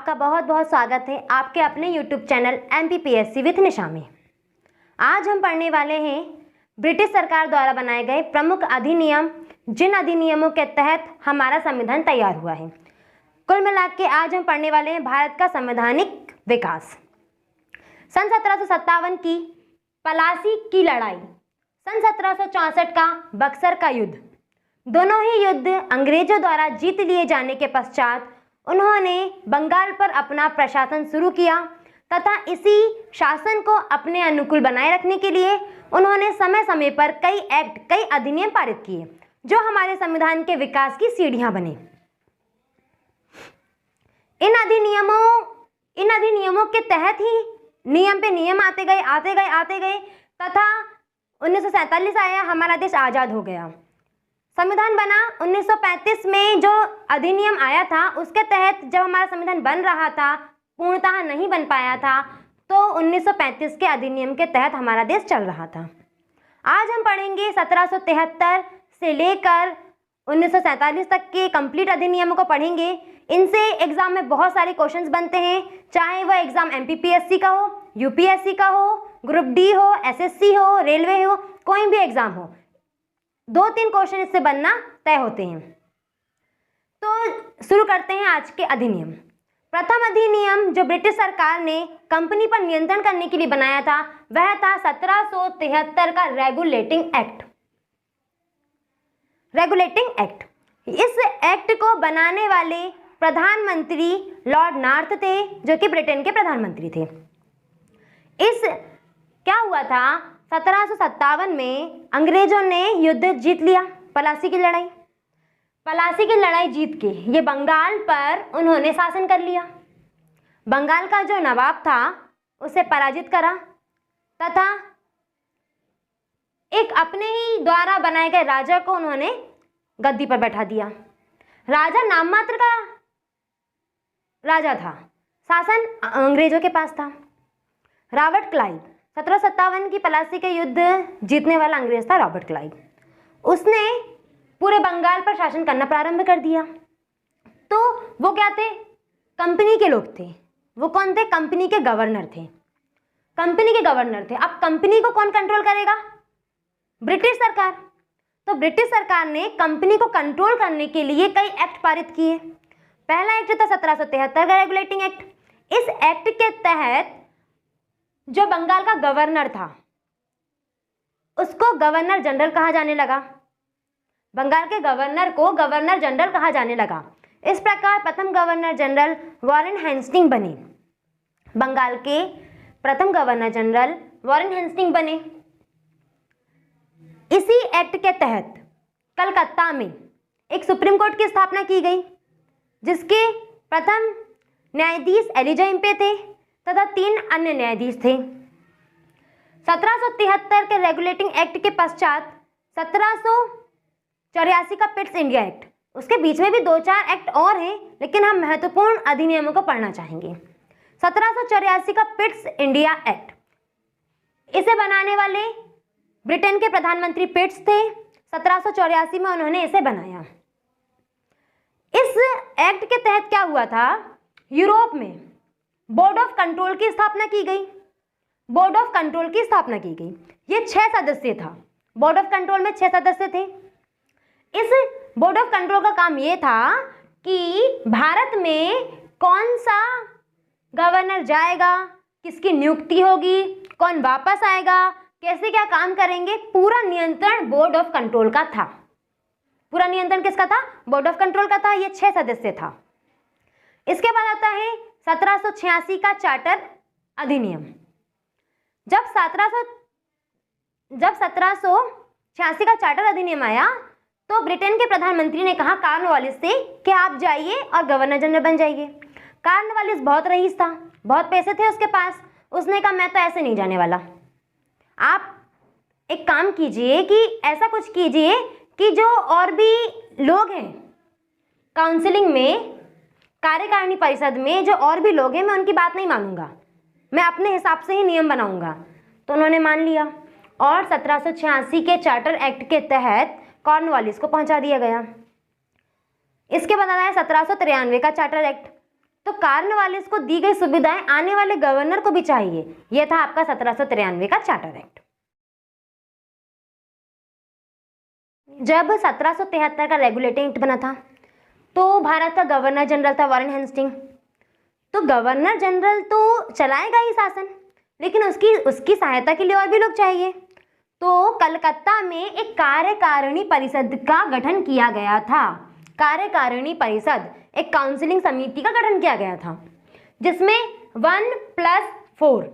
आपका बहुत बहुत स्वागत है आपके अपने YouTube चैनल MPPSC विथ निशा में। आज हम पढ़ने वाले हैं ब्रिटिश सरकार द्वारा बनाए गए प्रमुख अधिनियम, जिन अधिनियमों के तहत हमारा संविधान तैयार हुआ है। कुल मिलाकर के आज हम पढ़ने वाले हैं भारत का संवैधानिक विकास। सन 1757 की पलासी की लड़ाई, सन 1764 का बक्सर का युद्ध, दोनों ही युद्ध अंग्रेजों द्वारा जीत लिए जाने के पश्चात उन्होंने बंगाल पर अपना प्रशासन शुरू किया तथा इसी शासन को अपने अनुकूल बनाए रखने के लिए उन्होंने समय समय पर कई एक्ट, कई अधिनियम पारित किए जो हमारे संविधान के विकास की सीढ़ियां बने। इन अधिनियमों के तहत ही नियम पे नियम आते गए तथा 1947 आया, हमारा देश आज़ाद हो गया। संविधान बना 1935 में, जो अधिनियम आया था उसके तहत जब हमारा संविधान बन रहा था, पूर्णतः नहीं बन पाया था, तो 1935 के अधिनियम के तहत हमारा देश चल रहा था। आज हम पढ़ेंगे 1773 से लेकर 1947 तक के कंप्लीट अधिनियमों को पढ़ेंगे। इनसे एग्जाम में बहुत सारे क्वेश्चंस बनते हैं, चाहे वह एग्जाम MPPSC का हो, UPSC का हो, ग्रुप D हो, SSC हो, रेलवे हो, कोई भी एग्जाम हो, 2-3 क्वेश्चन इससे बनना तय होते हैं। तो शुरू करते हैं आज के अधिनियम। प्रथम अधिनियम जो ब्रिटिश सरकार ने कंपनी पर नियंत्रण करने के लिए बनाया था वह था 1773 का रेगुलेटिंग एक्ट। इस एक्ट को बनाने वाले प्रधानमंत्री लॉर्ड नॉर्थ थे, जो कि ब्रिटेन के प्रधानमंत्री थे। क्या हुआ था, 1757 में अंग्रेजों ने युद्ध जीत लिया, पलासी की लड़ाई जीत के ये बंगाल पर उन्होंने शासन कर लिया। बंगाल का जो नवाब था उसे पराजित करा तथा एक अपने ही द्वारा बनाए गए राजा को उन्होंने गद्दी पर बैठा दिया। राजा नाम मात्र का राजा था, शासन अंग्रेजों के पास था। रॉबर्ट क्लाइव, 1757 की पलासी के युद्ध जीतने वाला अंग्रेज था रॉबर्ट क्लाइव। उसने पूरे बंगाल पर शासन करना प्रारंभ कर दिया। तो वो क्या थे, कंपनी के लोग थे। वो कौन थे, कंपनी के गवर्नर थे। अब कंपनी को कौन कंट्रोल करेगा, ब्रिटिश सरकार। तो ब्रिटिश सरकार ने कंपनी को कंट्रोल करने के लिए कई एक्ट पारित किए। पहला एक्ट था 1773 का रेगुलेटिंग एक्ट। इस एक्ट के तहत जो बंगाल का गवर्नर था उसको गवर्नर जनरल कहा जाने लगा। बंगाल के गवर्नर को गवर्नर जनरल कहा जाने लगा। इस प्रकार प्रथम गवर्नर जनरल वॉरेन हेस्टिंग बने। बंगाल के प्रथम गवर्नर जनरल वॉरेन हेस्टिंग बने। इसी एक्ट के तहत कलकत्ता में एक सुप्रीम कोर्ट की स्थापना की गई, जिसके प्रथम न्यायाधीश एलिजा थे तथा 3 अन्य न्यायाधीश थे। 1773 के रेगुलेटिंग एक्ट के पश्चात 1784 का पिट्स इंडिया एक्ट, उसके बीच में भी 2-4 एक्ट और हैं, लेकिन हम महत्वपूर्ण अधिनियमों को पढ़ना चाहेंगे। 1784 का पिट्स इंडिया एक्ट, इसे बनाने वाले ब्रिटेन के प्रधानमंत्री पिट्स थे। 1784 में उन्होंने इसे बनाया। इस एक्ट के तहत क्या हुआ था, यूरोप में बोर्ड ऑफ कंट्रोल की स्थापना की गई। ये 6 सदस्य था। बोर्ड ऑफ कंट्रोल में 6 सदस्य थे। इस बोर्ड ऑफ कंट्रोल का काम ये था कि भारत में कौन सा गवर्नर जाएगा, किसकी नियुक्ति होगी, कौन वापस आएगा, कैसे क्या काम करेंगे, पूरा नियंत्रण बोर्ड ऑफ कंट्रोल का था। पूरा नियंत्रण किसका था, बोर्ड ऑफ कंट्रोल का था। ये 6 सदस्य था। इसके बाद आता है 1786 का चार्टर अधिनियम। जब 1786 का चार्टर अधिनियम आया तो ब्रिटेन के प्रधानमंत्री ने कहा कॉर्नवालिस से कि आप जाइए और गवर्नर जनरल बन जाइए। कॉर्नवालिस बहुत रईस था, बहुत पैसे थे उसके पास। उसने कहा मैं तो ऐसे नहीं जाने वाला, आप एक काम कीजिए कि ऐसा कुछ कीजिए कि जो और भी लोग हैं काउंसिलिंग में, कार्यकारिणी परिषद में जो और भी लोग हैं, मैं उनकी बात नहीं मानूंगा, मैं अपने हिसाब से ही नियम बनाऊंगा। तो उन्होंने मान लिया और 1786 के चार्टर एक्ट के तहत कॉर्नवालिस को पहुंचा दिया गया। इसके बाद आया 1793 का चार्टर एक्ट। तो कॉर्नवालिस को दी गई सुविधाएं आने वाले गवर्नर को भी चाहिए। यह था आपका 1793 का चार्टर एक्ट। जब 1773 का रेगुलेटिंग एक्ट बना था तो भारत का गवर्नर जनरल था वॉरेन हेस्टिंग। तो गवर्नर जनरल तो चलाएगा ही शासन, लेकिन उसकी सहायता के लिए और भी लोग चाहिए। तो कलकत्ता में एक कार्यकारिणी परिषद का गठन किया गया था। कार्यकारिणी परिषद, एक काउंसिलिंग समिति का गठन किया गया था, जिसमें 1+4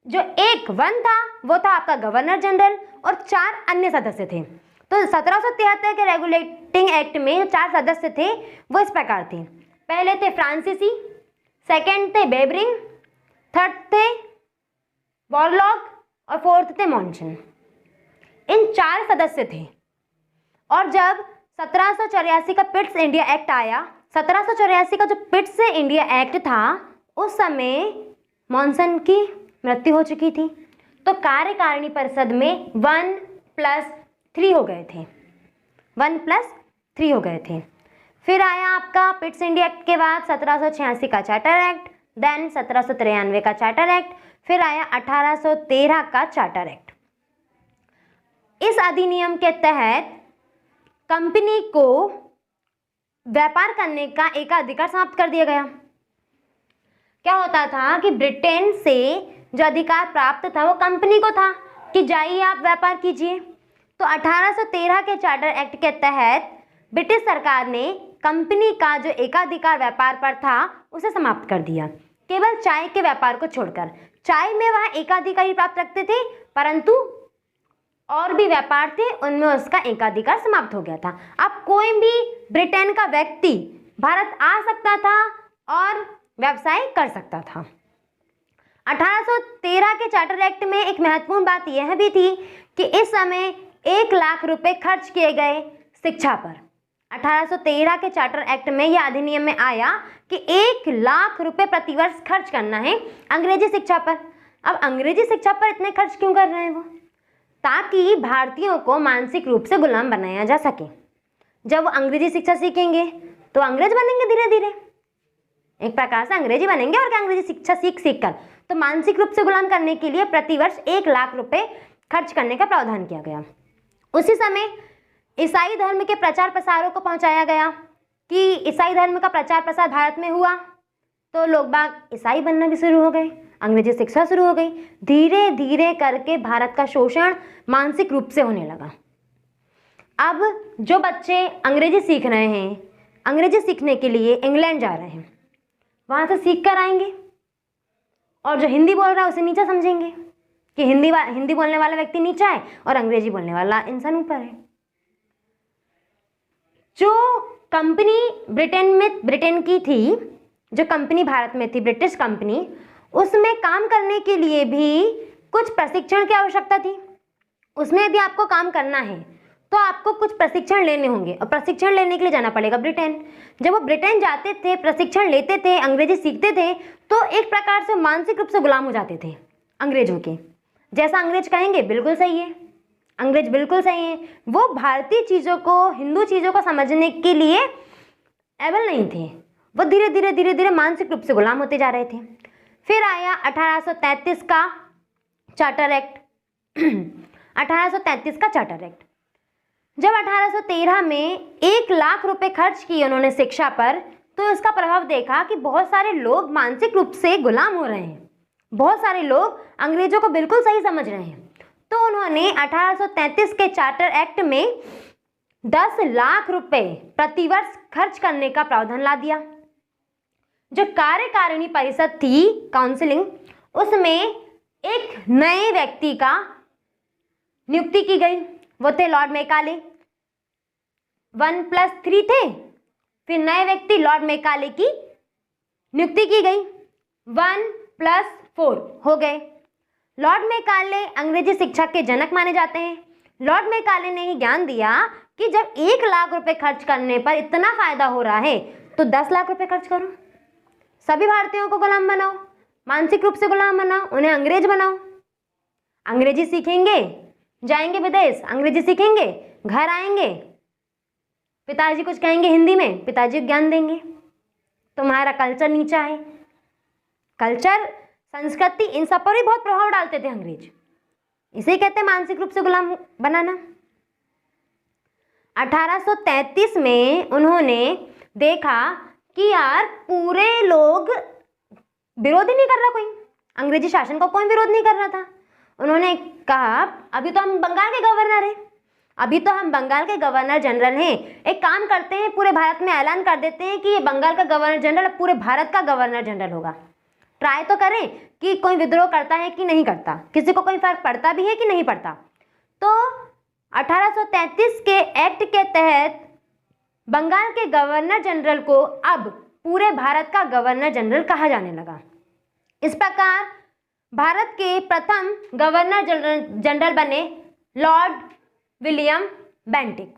जो एक 1 था वो था आपका गवर्नर जनरल और 4 अन्य सदस्य थे। तो 1773 के रेगुलेटिंग एक्ट में 4 सदस्य थे वो इस प्रकार थे। पहले थे फ्रांसीसी, सेकंड थे बेबरिंग, थर्ड थे वॉरलॉग और फोर्थ थे मॉन्सन। इन 4 सदस्य थे। और जब 1784 का पिट्स इंडिया एक्ट आया, 1784 का जो पिट्स इंडिया एक्ट था उस समय मॉन्सन की मृत्यु हो चुकी थी। तो कार्यकारिणी परिषद में 1+3 हो गए थे, 1+3 हो गए थे। फिर आया आपका पिट्स इंडिया एक्ट के बाद 1786 का चार्टर एक्ट, देन 1793 का चार्टर एक्ट, फिर आया 1813 का चार्टर एक्ट। इस अधिनियम के तहत कंपनी को व्यापार करने का एकाधिकार समाप्त कर दिया गया। क्या होता था कि ब्रिटेन से जो अधिकार प्राप्त था वो कंपनी को था कि जाइए आप व्यापार कीजिए। तो 1813 के चार्टर एक्ट के तहत ब्रिटिश सरकार ने कंपनी का जो एकाधिकार व्यापार पर था उसे समाप्त कर दिया, केवल चाय के व्यापार को छोड़कर। चाय में वह एकाधिकारी प्राप्त रखते थे, परंतु और भी व्यापार थे उनमें उसका एकाधिकार समाप्त हो गया था। अब कोई भी ब्रिटेन का व्यक्ति भारत आ सकता था और व्यवसाय कर सकता था। 1813 के चार्टर एक्ट में एक महत्वपूर्ण बात यह भी थी कि इस समय 1 लाख रुपए खर्च किए गए शिक्षा पर। 1813 के चार्टर एक्ट में यह अधिनियम में आया कि 1 लाख रुपए प्रतिवर्ष खर्च करना है अंग्रेजी शिक्षा पर। अब अंग्रेजी शिक्षा पर इतने खर्च क्यों कर रहे हैं वो? ताकि भारतीयों को मानसिक रूप से गुलाम बनाया जा सके। जब वो अंग्रेजी शिक्षा सीखेंगे तो अंग्रेज बनेंगे, धीरे धीरे एक प्रकार से अंग्रेजी बनेंगे। और क्या, अंग्रेजी शिक्षा सीख कर तो मानसिक रूप से गुलाम करने के लिए प्रतिवर्ष 1 लाख रुपए खर्च करने का प्रावधान किया गया। उसी समय ईसाई धर्म के प्रचार प्रसारों को पहुंचाया गया कि ईसाई धर्म का प्रचार प्रसार भारत में हुआ तो लोग बाग ईसाई बनना भी शुरू हो गए, अंग्रेजी शिक्षा शुरू हो गई। धीरे धीरे करके भारत का शोषण मानसिक रूप से होने लगा। अब जो बच्चे अंग्रेजी सीख रहे हैं, अंग्रेजी सीखने के लिए इंग्लैंड जा रहे हैं, वहाँ से सीख कर आएंगे और जो हिंदी बोल रहा है उसे नीचा समझेंगे कि हिंदी बोलने वाला व्यक्ति नीचा है और अंग्रेजी बोलने वाला इंसान ऊपर है। जो कंपनी ब्रिटेन की थी, जो कंपनी भारत में थी, ब्रिटिश कंपनी, उसमें काम करने के लिए भी कुछ प्रशिक्षण की आवश्यकता थी। उसमें यदि आपको काम करना है तो आपको कुछ प्रशिक्षण लेने होंगे और प्रशिक्षण लेने के लिए जाना पड़ेगा ब्रिटेन। जब वो ब्रिटेन जाते थे, प्रशिक्षण लेते थे, अंग्रेजी सीखते थे, तो एक प्रकार से मानसिक रूप से गुलाम हो जाते थे अंग्रेजों के। जैसा अंग्रेज कहेंगे बिल्कुल सही है, अंग्रेज बिल्कुल सही है। वो भारतीय चीज़ों को, हिंदू चीज़ों को समझने के लिए एबल नहीं थे। वो धीरे धीरे मानसिक रूप से गुलाम होते जा रहे थे। फिर आया 1833 का चार्टर एक्ट। 1833 का चार्टर एक्ट। जब 1813 में 1 लाख रुपए खर्च किए उन्होंने शिक्षा पर, तो इसका प्रभाव देखा कि बहुत सारे लोग मानसिक रूप से गुलाम हो रहे हैं, बहुत सारे लोग अंग्रेजों को बिल्कुल सही समझ रहे हैं। तो उन्होंने 1833 के चार्टर एक्ट में 10 लाख रुपए प्रतिवर्ष खर्च करने का प्रावधान ला दिया। जो कार्यकारिणी परिषद थी, काउंसिलिंग, उसमें एक नए व्यक्ति का नियुक्ति की गई। वो थे लॉर्ड मैकाले। 1+3 थे, फिर नए व्यक्ति लॉर्ड मैकाले की नियुक्ति की गई। 1+4 हो गए। लॉर्ड मैकाले अंग्रेजी शिक्षा के जनक माने जाते हैं। लॉर्ड मैकाले ने ही ज्ञान दिया कि जब 1 लाख रुपए खर्च करने पर इतना फायदा हो रहा है तो 10 लाख रुपए खर्च करो, सभी भारतीयों को गुलाम बनाओ, मानसिक रूप से गुलाम बनाओ, उन्हें अंग्रेज बनाओ। अंग्रेजी सीखेंगे, जाएंगे विदेश, अंग्रेजी सीखेंगे, घर आएंगे, पिताजी कुछ कहेंगे हिंदी में, पिताजी ज्ञान देंगे। तुम्हारा कल्चर नीचा है। कल्चर, संस्कृति, इन सब पर भी बहुत प्रभाव डालते थे अंग्रेज। इसे कहते हैं मानसिक रूप से गुलाम बनाना। 1833 में उन्होंने देखा कि यार पूरे लोग विरोध ही नहीं कर रहा, कोई अंग्रेजी शासन का कोई विरोध नहीं कर रहा था। उन्होंने कहा अभी तो हम बंगाल के गवर्नर हैं, अभी तो हम बंगाल के गवर्नर जनरल हैं, एक काम करते हैं पूरे भारत में ऐलान कर देते हैं कि ये बंगाल का गवर्नर जनरल पूरे भारत का गवर्नर जनरल होगा। ट्राई तो करें कि कोई विद्रोह करता है कि नहीं करता, किसी को कोई फर्क पड़ता भी है कि नहीं पड़ता। तो 1833 के एक्ट के तहत बंगाल के गवर्नर जनरल को अब पूरे भारत का गवर्नर जनरल कहा जाने लगा। इस प्रकार भारत के प्रथम गवर्नर जनरल बने Lord William Bentinck.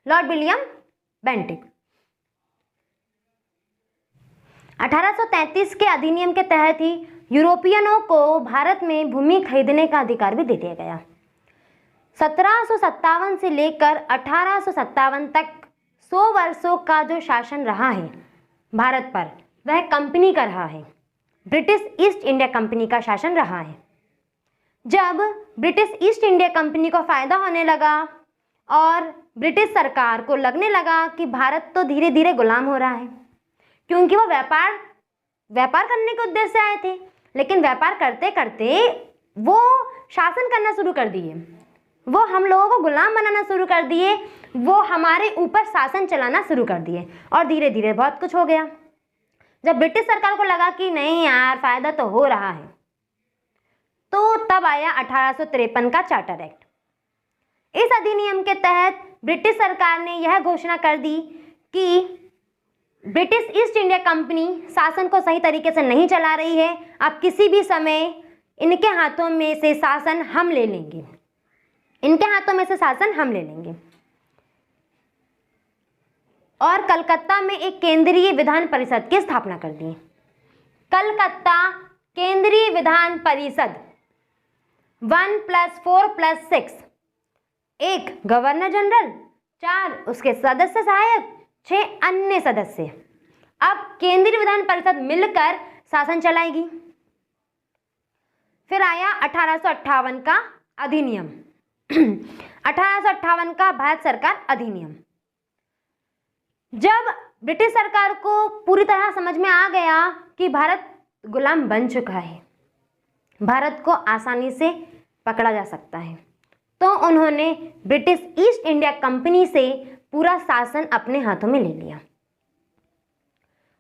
Lord William Bentinck 1833 के अधिनियम के तहत ही यूरोपियनों को भारत में भूमि खरीदने का अधिकार भी दे दिया गया। 1757 से लेकर 1857 तक 100 वर्षों का जो शासन रहा है भारत पर, वह कंपनी का रहा है। ब्रिटिश ईस्ट इंडिया कंपनी का शासन रहा है। जब ब्रिटिश ईस्ट इंडिया कंपनी को फायदा होने लगा और ब्रिटिश सरकार को लगने लगा कि भारत तो धीरे धीरे गुलाम हो रहा है, क्योंकि वो व्यापार करने के उद्देश्य से आए थे, लेकिन व्यापार करते करते वो शासन करना शुरू कर दिए, वो हम लोगों को गुलाम बनाना शुरू कर दिए, वो हमारे ऊपर शासन चलाना शुरू कर दिए और धीरे धीरे बहुत कुछ हो गया। जब ब्रिटिश सरकार को लगा कि नहीं यार फायदा तो हो रहा है, तो तब आया 1853 का चार्टर एक्ट। इस अधिनियम के तहत ब्रिटिश सरकार ने यह घोषणा कर दी कि ब्रिटिश ईस्ट इंडिया कंपनी शासन को सही तरीके से नहीं चला रही है, अब किसी भी समय इनके हाथों में से शासन हम ले लेंगे, इनके हाथों में से शासन हम ले लेंगे। और कलकत्ता में एक केंद्रीय विधान परिषद की स्थापना कर दी। कलकत्ता केंद्रीय विधान परिषद 1 + 4 + 6, 1 गवर्नर जनरल, 4 उसके सदस्य सहायक, 6 अन्य सदस्य। अब केंद्रीय विधान परिषद मिलकर शासन चलाएगी। फिर आया 1858 का अधिनियम 1858 का भारत सरकार अधिनियम। जब ब्रिटिश सरकार को पूरी तरह समझ में आ गया कि भारत गुलाम बन चुका है, भारत को आसानी से पकड़ा जा सकता है, तो उन्होंने ब्रिटिश ईस्ट इंडिया कंपनी से पूरा शासन अपने हाथों में ले लिया।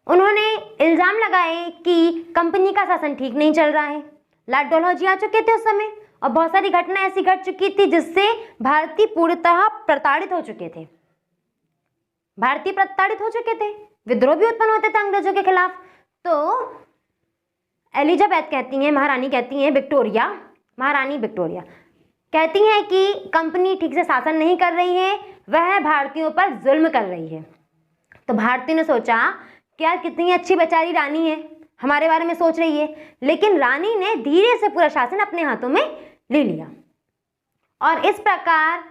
उन्होंने इल्जाम लगाए कि कंपनी का शासन ठीक नहीं चल रहा है। लॉर्ड डलहौजी आ चुके थे उस समय और बहुत सारी घटना ऐसी घट चुकी थी जिससे भारतीय पूरी तरह प्रताड़ित हो चुके थे। भारतीय प्रताड़ित हो चुके थे, विद्रोह भी उत्पन्न होते थे अंग्रेजों के खिलाफ। तो एलिजाबेथ कहती हैं, महारानी कहती हैं, महारानी विक्टोरिया कहती हैं कि कंपनी ठीक से शासन नहीं कर रही है, वह भारतीयों पर जुल्म कर रही है। तो भारतीय ने सोचा कि यार कितनी अच्छी बेचारी रानी है, हमारे बारे में सोच रही है, लेकिन रानी ने धीरे से पूरा शासन अपने हाथों में ले लिया और इस प्रकार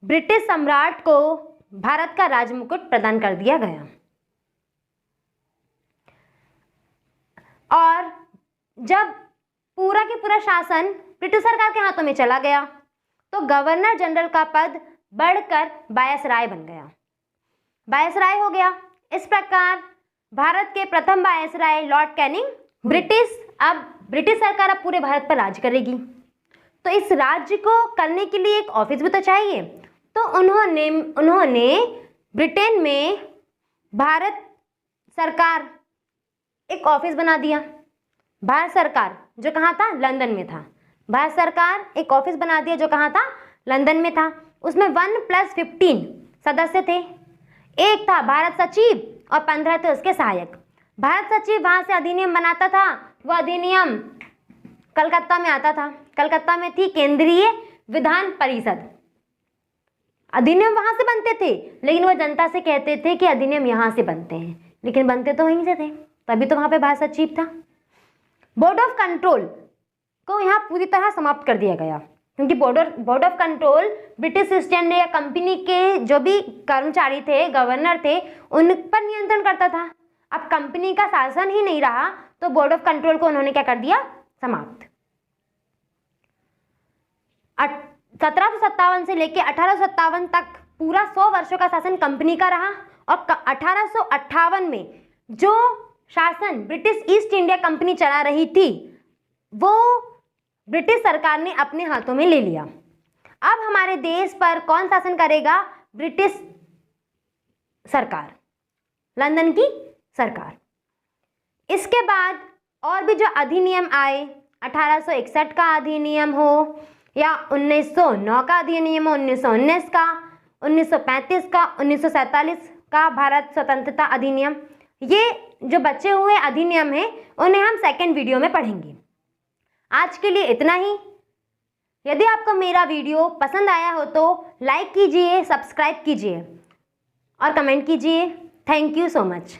ब्रिटिश सम्राट को भारत का राजमुकुट प्रदान कर दिया गया। और जब पूरा के पूरा शासन ब्रिटिश सरकार के हाथों में चला गया तो गवर्नर जनरल का पद बढ़कर वायसराय बन गया, वायसराय हो गया। इस प्रकार भारत के प्रथम वायसराय लॉर्ड कैनिंग, ब्रिटिश सरकार अब पूरे भारत पर राज करेगी, तो इस राज्य को करने के लिए एक ऑफिस भी तो चाहिए। तो उन्होंने ब्रिटेन में भारत सरकार एक ऑफिस बना दिया। भारत सरकार जो कहाँ था, लंदन में था। भारत सरकार एक ऑफिस बना दिया जो कहाँ था, लंदन में था। उसमें 1 + 15 सदस्य थे। एक था भारत सचिव और 15 थे उसके सहायक। भारत सचिव वहाँ से अधिनियम बनाता था, वह अधिनियम कलकत्ता में आता था। कलकत्ता में थी केंद्रीय विधान परिषद। अधिनियम वहाँ से बनते थे, लेकिन वह जनता से कहते थे कि अधिनियम यहाँ से बनते हैं, लेकिन बनते तो वहीं से थे, तभी तो वहाँ पे भारत सचिव था। बोर्ड ऑफ कंट्रोल को यहाँ पूरी तरह समाप्त कर दिया गया, क्योंकि board of control British east India company के जो भी कर्मचारी थे, गवर्नर थे, उन पर नियंत्रण करता था। अब कंपनी का शासन ही नहीं रहा तो बोर्ड ऑफ कंट्रोल को उन्होंने क्या कर दिया, समाप्त। 1757 से लेकर 1857 तक पूरा 100 वर्षों का शासन कंपनी का रहा और 1858 में जो शासन ब्रिटिश ईस्ट इंडिया कंपनी चला रही थी वो ब्रिटिश सरकार ने अपने हाथों में ले लिया। अब हमारे देश पर कौन शासन करेगा, ब्रिटिश सरकार, लंदन की सरकार। इसके बाद और भी जो अधिनियम आए, 1861 का अधिनियम हो या 1909 का अधिनियम हो, 1919 का, 1935 का, 1947 का भारत स्वतंत्रता अधिनियम, ये जो बचे हुए अधिनियम हैं उन्हें हम सेकंड वीडियो में पढ़ेंगे। आज के लिए इतना ही। यदि आपको मेरा वीडियो पसंद आया हो तो लाइक कीजिए, सब्सक्राइब कीजिए और कमेंट कीजिए। Thank you so much.